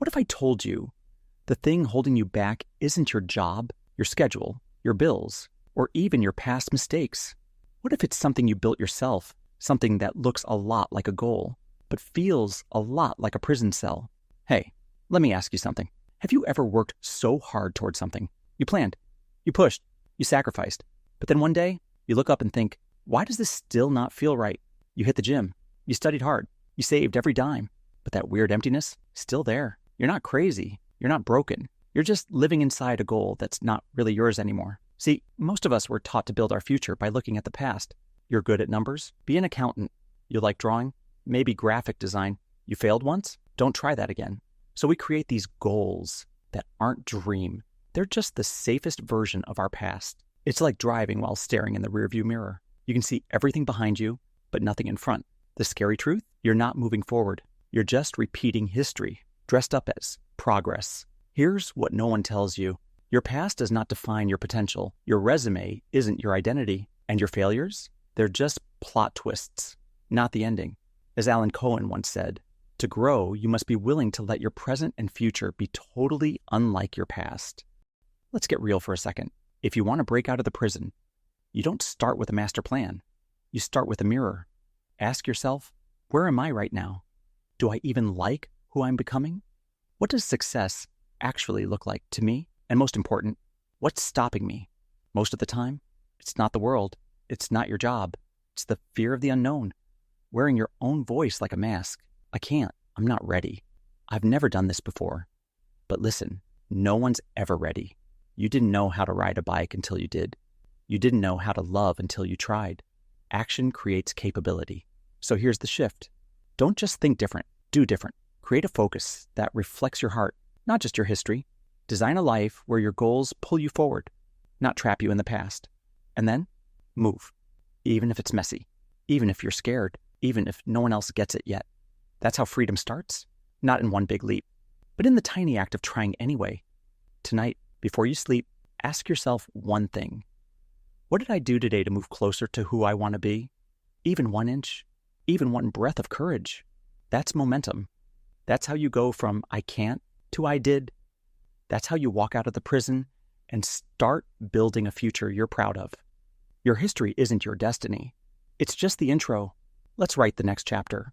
What if I told you the thing holding you back isn't your job, your schedule, your bills, or even your past mistakes? What if it's something you built yourself, something that looks a lot like a goal, but feels a lot like a prison cell? Hey, let me ask you something. Have you ever worked so hard towards something? You planned, you pushed, you sacrificed, but then one day you look up and think, why does this still not feel right? You hit the gym, you studied hard, you saved every dime, but that weird emptiness, still there. You're not crazy, you're not broken. You're just living inside a goal that's not really yours anymore. See, most of us were taught to build our future by looking at the past. You're good at numbers? Be an accountant. You like drawing? Maybe graphic design. You failed once? Don't try that again. So we create these goals that aren't dream. They're just the safest version of our past. It's like driving while staring in the rearview mirror. You can see everything behind you, but nothing in front. The scary truth? You're not moving forward. You're just repeating history, dressed up as progress. Here's what no one tells you. Your past does not define your potential. Your resume isn't your identity. And your failures? They're just plot twists, not the ending. As Alan Cohen once said, to grow, you must be willing to let your present and future be totally unlike your past. Let's get real for a second. If you want to break out of the prison, you don't start with a master plan. You start with a mirror. Ask yourself, where am I right now? Do I even like who I'm becoming? What does success actually look like to me? And most important, what's stopping me? Most of the time, it's not the world. It's not your job. It's the fear of the unknown. Wearing your own voice like a mask. I can't. I'm not ready. I've never done this before. But listen, no one's ever ready. You didn't know how to ride a bike until you did. You didn't know how to love until you tried. Action creates capability. So here's the shift. Don't just think different. Do different. Create a focus that reflects your heart, not just your history. Design a life where your goals pull you forward, not trap you in the past. And then, move. Even if it's messy. Even if you're scared. Even if no one else gets it yet. That's how freedom starts. Not in one big leap, but in the tiny act of trying anyway. Tonight, before you sleep, ask yourself one thing. What did I do today to move closer to who I want to be? Even 1 inch. Even one breath of courage. That's momentum. That's how you go from I can't to I did. That's how you walk out of the prison and start building a future you're proud of. Your history isn't your destiny. It's just the intro. Let's write the next chapter.